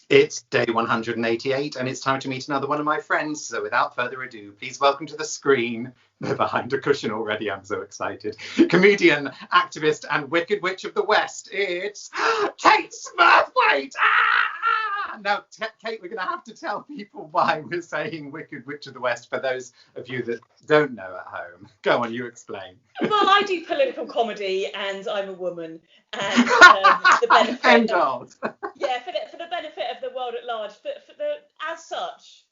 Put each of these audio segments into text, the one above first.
It's day 188 and it's time to meet another one of my friends. So without further ado, please welcome to the screen, they're behind a cushion already, I'm so excited, comedian, activist and wicked witch of the West, it's KATE SMURTHWAITE! Now, Kate, we're going to have to tell people why we're saying wicked witch of the West for those of you that don't know at home. Go on, you explain. Well, I do political comedy and I'm a woman, and the benefit End of. Yeah, for the benefit of the world at large, as such,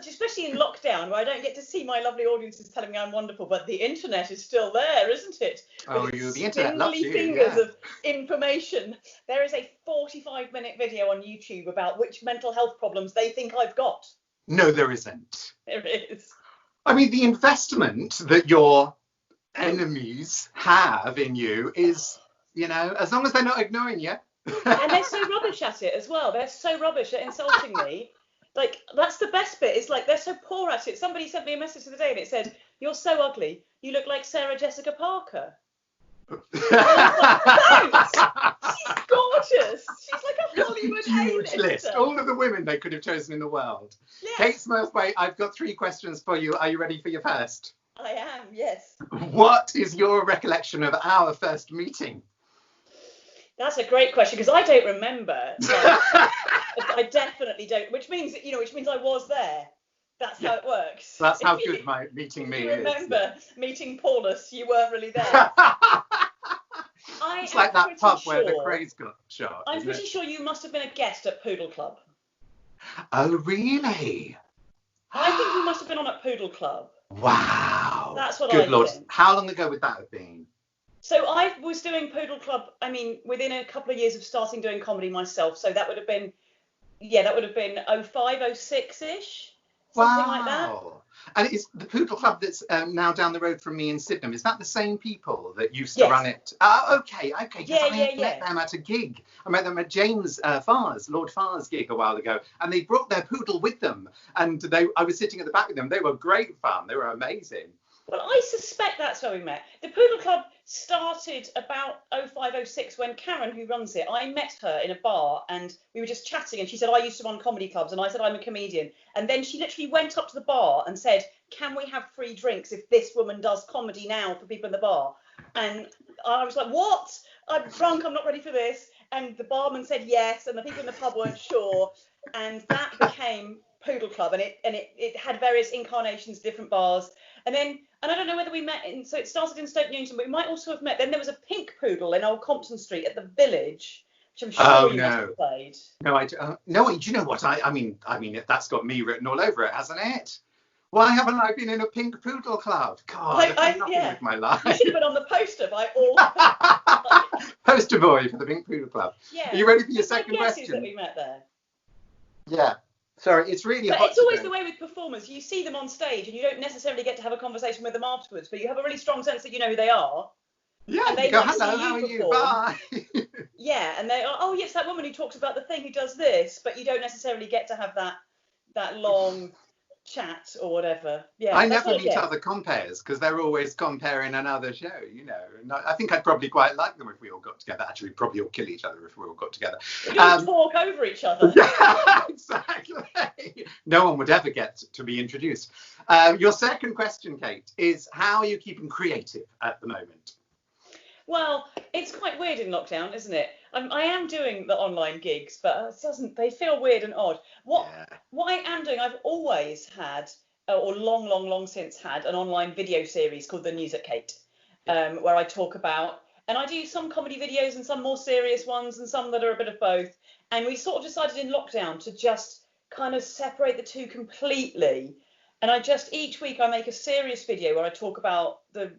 especially in lockdown, where I don't get to see my lovely audiences telling me I'm wonderful, but the internet is still there, isn't it? Oh, the internet loves you. Fingers of information. There is a 45-minute video on YouTube about which mental health problems they think I've got. No, there isn't. There is. I mean, the investment that your enemies have in you is, you know, as long as they're not ignoring you. And they're so rubbish at it as well. They're so rubbish at insulting me. Like, that's the best bit. It's like they're so poor at it. Somebody sent me a message the other day and it said, "You're so ugly. You look like Sarah Jessica Parker." Thanks. She's gorgeous. She's like a Hollywood huge A-lister. list. All of the women they could have chosen in the world. Yes. KATE SMURTHWAITE, I've got 3 questions for you. Are you ready for your first? I am, yes. What is your recollection of our first meeting? That's a great question because I don't remember. I definitely don't. Which means I was there. That's how it works. That's how good my meeting me is. Remember meeting Paulus, you weren't really there. It's like that pub where the craze got shot. I'm pretty sure you must have been a guest at Poodle Club. Oh, really? I think you must have been on at Poodle Club. Wow. That's what Good I Lord. think. How long ago would that have been? So I was doing Poodle Club, I mean, within a couple of years of starting doing comedy myself. So that would have been 05, 06-ish. Something like that. And it's the Poodle Club that's now down the road from me in Sydenham. Is that the same people that used to run it? Okay. Yeah. I met them at a gig. I met them at James Lord Farr's gig a while ago, and they brought their poodle with them. And I was sitting at the back with them. They were great fun. They were amazing. Well, I suspect that's where we met. The Poodle Club started about 05, 06 when Karen, who runs it, I met her in a bar and we were just chatting and she said, "I used to run comedy clubs," and I said, "I'm a comedian." And then she literally went up to the bar and said, "Can we have free drinks if this woman does comedy now for people in the bar?" And I was like, "What? I'm drunk, I'm not ready for this." And the barman said yes, and the people in the pub weren't sure. And that became Poodle Club, and it had various incarnations, different bars. And I don't know whether we met so it started in Stoke Newington, but we might also have met. Then there was a pink poodle in Old Compton Street at the Village, which I'm sure you must have played. No, do you know what? I mean, that's got me written all over it, hasn't it? Why haven't I been in a pink poodle club? God, I've done nothing with my life. You should have been on the poster by all. Poster boy for the Pink Poodle Club. Yeah. Are you ready for your second question? That we met there. Yeah. Sorry, it's really hot. But it's always the way with performers. You see them on stage and you don't necessarily get to have a conversation with them afterwards, but you have a really strong sense that you know who they are. Yeah, and they go, hello, how are you? Bye. Yeah, and they are, "Oh, yes, that woman who talks about the thing who does this," but you don't necessarily get to have that long chat or whatever. Yeah, I never meet other compares because they're always comparing another show, you know. And I think I'd probably quite like them if we all got together. Actually, we'd probably all kill each other if we all got together. We don't talk over each other. Yeah, exactly. No one would ever get to be introduced. Your second question, Kate, is how are you keeping creative at the moment? Well, it's quite weird in lockdown, isn't it? I am doing the online gigs, but they feel weird and odd. What I am doing, I've always had, or long since had, an online video series called The News at Kate, where I talk about, and I do some comedy videos and some more serious ones and some that are a bit of both. And we sort of decided in lockdown to just kind of separate the two completely. And each week I make a serious video where I talk about the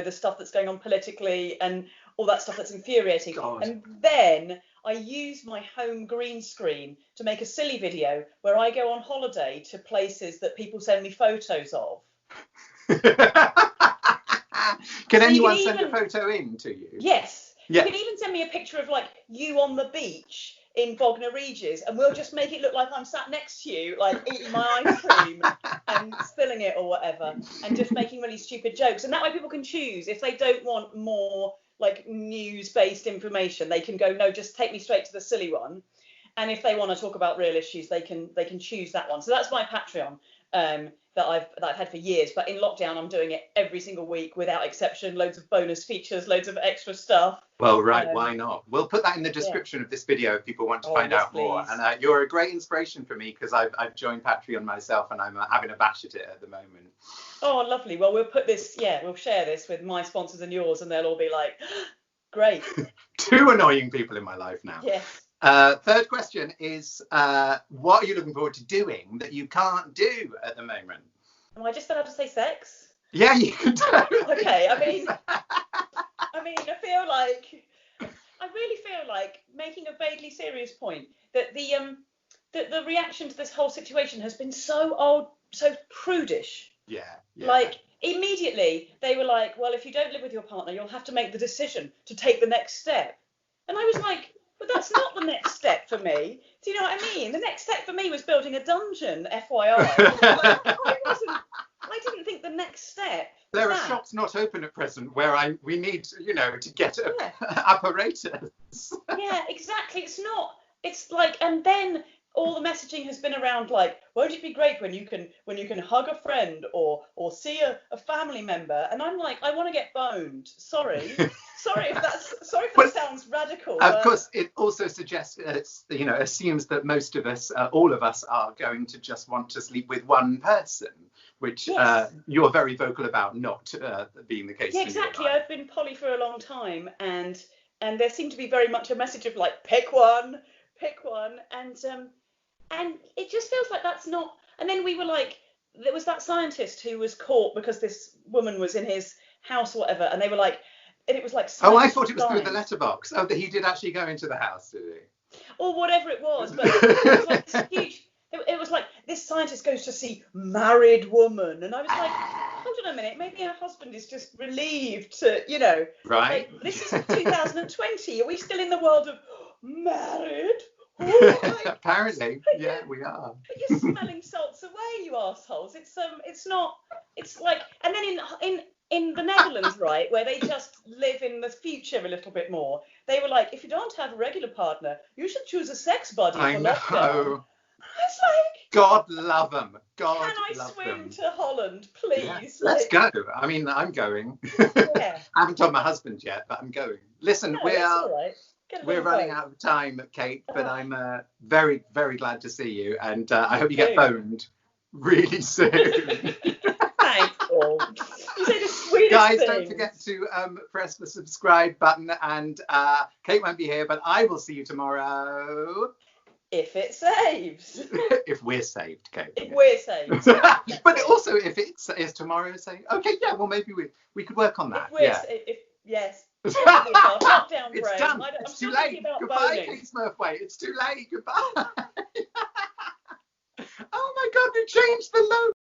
stuff that's going on politically and all that stuff that's infuriating. God. And then I use my home green screen to make a silly video where I go on holiday to places that people send me photos of. Can anyone send a photo in to you? Yes. Yeah. You can even send me a picture of like you on the beach in Bognor Regis, and we'll just make it look like I'm sat next to you, like eating my ice cream and spilling it or whatever, and just making really stupid jokes. And that way people can choose. If they don't want more like news-based information, they can go, no, just take me straight to the silly one. And if they want to talk about real issues, they can choose that one. So that's my Patreon that I've had for years. But in lockdown, I'm doing it every single week without exception. Loads of bonus features, loads of extra stuff. Well, right, why not? We'll put that in the description of this video if people want to find out more. Please. And you're a great inspiration for me because I've joined Patreon myself and I'm having a bash at it at the moment. Oh, lovely. Well, we'll put this, we'll share this with my sponsors and yours, and they'll all be like, great. 2 annoying people in my life now. Yes. Third question is, what are you looking forward to doing that you can't do at the moment? Am I just allowed to say sex? Yeah, you can totally. Okay, I mean, I really feel like making a vaguely serious point that the reaction to this whole situation has been so prudish. Yeah. Like immediately they were like, well, if you don't live with your partner, you'll have to make the decision to take the next step. And I was like, but that's not the next step for me. Do you know what I mean? The next step for me was building a dungeon, FYI. I didn't think the next step. There are shops not open at present where we need, to get apparatus. Yeah, exactly. It's like, and then all the messaging has been around like, won't it be great when you can hug a friend or see a family member? And I'm like, I want to get boned. Sorry if that sounds radical. Of course, it also suggests assumes that most of us, all of us, are going to just want to sleep with one person, which you're very vocal about not being the case. Yeah, exactly. I've been poly for a long time, and there seemed to be very much a message of like, pick one, and it just feels like that's not. And then we were like, there was that scientist who was caught because this woman was in his house or whatever, and they were like, and it was like. Oh, I thought it was through the letterbox. Oh, that he did actually go into the house, did he? Or whatever it was, but it was like this huge. It was like, this scientist goes to see married woman, and I was like, hold on a minute, maybe her husband is just relieved to, Right. Like, this is 2020. Are we still in the world of married? Apparently, yeah, we are. But you're smelling salts away, you assholes. It's not. It's like, and then in the Netherlands, right, where they just live in the future a little bit more, they were like, if you don't have a regular partner, you should choose a sex buddy for lockdown. It's like, God love them. God can I love swim them. to Holland, please? Yeah, let's go. I mean, I'm going. Yeah. I haven't told my husband yet, but I'm going. Listen, No, that's all right. We're running out of time, Kate, but I'm very, very glad to see you, and I hope you get boned really soon. Thanks, Paul. You say the sweetest Guys, things. don't forget to press the subscribe button, and Kate won't be here, but I will see you tomorrow. If it saves. If we're saved, Kate. If we're saved. But also, if is tomorrow saved? Okay, yeah, well, maybe we could work on that. Yes. Lockdown it's brain. done. It's too late. Goodbye, Kate Smurthwaite. It's too late. Goodbye. Oh my God, we changed the logo.